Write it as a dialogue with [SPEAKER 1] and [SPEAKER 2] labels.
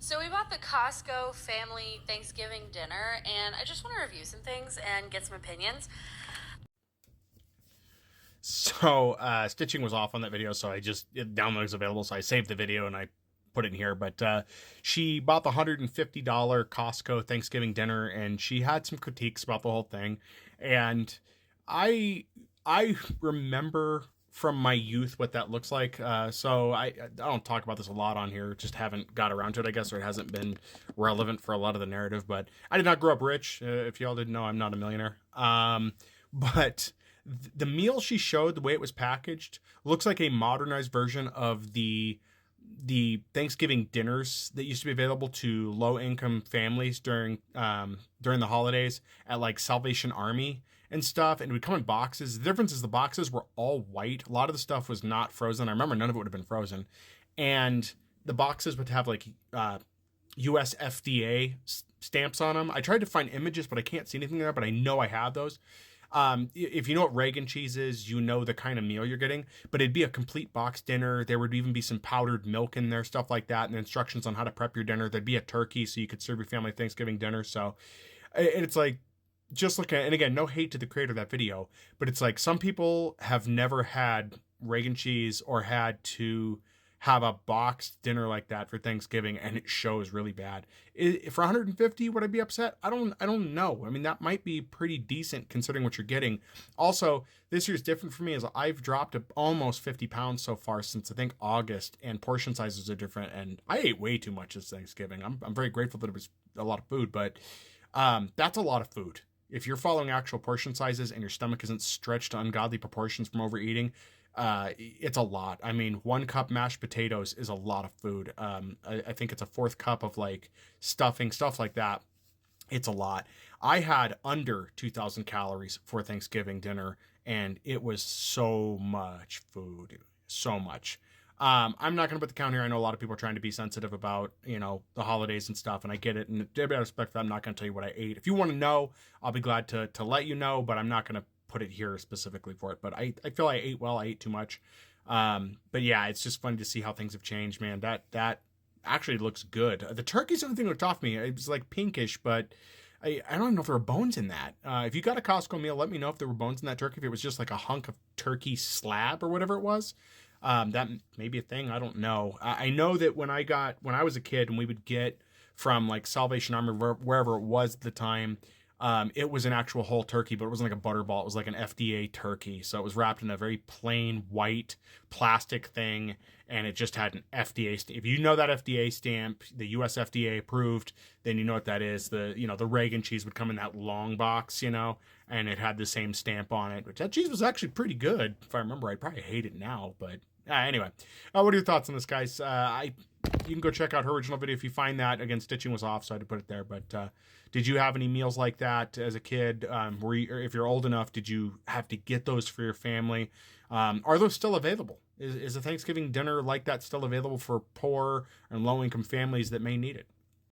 [SPEAKER 1] So we bought the Costco family Thanksgiving dinner, and I just want to review some things and get some opinions.
[SPEAKER 2] So stitching was off on that video, so download is available, so I saved the video and I put it in here. But she bought the $150 Costco Thanksgiving dinner, and she had some critiques about the whole thing. And I I remember from my youth what that looks like. So I don't talk about this a lot on here, just haven't got around to it, I guess, or it hasn't been relevant for a lot of the narrative. But I did not grow up rich. If y'all didn't know, I'm not a millionaire. But the meal she showed, the way it was packaged, looks like a modernized version of the Thanksgiving dinners that used to be available to low income families during the holidays at like Salvation Army and stuff, and it would come in boxes. The difference is the boxes were all white. A lot of the stuff was not frozen. I remember none of it would have been frozen, and the boxes would have like US FDA stamps on them. I tried to find images, but I can't see anything there. But I know I have those. If you know what Reagan cheese is, you know the kind of meal you're getting. But it'd be a complete box dinner. There would even be some powdered milk in there, stuff like that, and instructions on how to prep your dinner. There'd be a turkey so you could serve your family Thanksgiving dinner. So it's like just look at, and again, no hate to the creator of that video, but it's like some people have never had Reagan cheese or had to have a boxed dinner like that for Thanksgiving, and it shows really bad. For 150, would I be upset? I don't know. I mean, that might be pretty decent considering what you're getting. Also, this year's different for me as I've dropped almost 50 pounds so far since I think August, and portion sizes are different. And I ate way too much this Thanksgiving. I'm very grateful that it was a lot of food, but that's a lot of food. If you're following actual portion sizes and your stomach isn't stretched to ungodly proportions from overeating, it's a lot. I mean, 1 cup mashed potatoes is a lot of food. I think it's a fourth cup of like stuffing, stuff like that. It's a lot. I had under 2,000 calories for Thanksgiving dinner, and it was so much food. So much. I'm not going to put the count here. I know a lot of people are trying to be sensitive about, the holidays and stuff, and I get it. And I respect that. I'm not going to tell you what I ate. If you want to know, I'll be glad to let you know, but I'm not going to put it here specifically for it. But I feel I ate well. I ate too much. But yeah, it's just funny to see how things have changed, man. That actually looks good. The turkey's the only thing that looked off me. It was like pinkish, but I don't know if there were bones in that. If you got a Costco meal, let me know if there were bones in that turkey. If it was just like a hunk of turkey slab or whatever it was, that may be a thing. I don't know. I know that when I was a kid and we would get from like Salvation Army, wherever it was at the time, it was an actual whole turkey, but it wasn't like a butterball. It was like an FDA turkey. So it was wrapped in a very plain white plastic thing, and it just had an FDA stamp. If you know that FDA stamp, the US FDA approved, then you know what that is. The Reagan cheese would come in that long box, and it had the same stamp on it, which that cheese was actually pretty good. If I remember, I'd probably hate it now, but anyway. What are your thoughts on this, guys? You can go check out her original video if you find that. Again, stitching was off, so I had to put it there. But did you have any meals like that as a kid? Or if you're old enough, did you have to get those for your family? Are those still available? Is a Thanksgiving dinner like that still available for poor and low income families that may need it?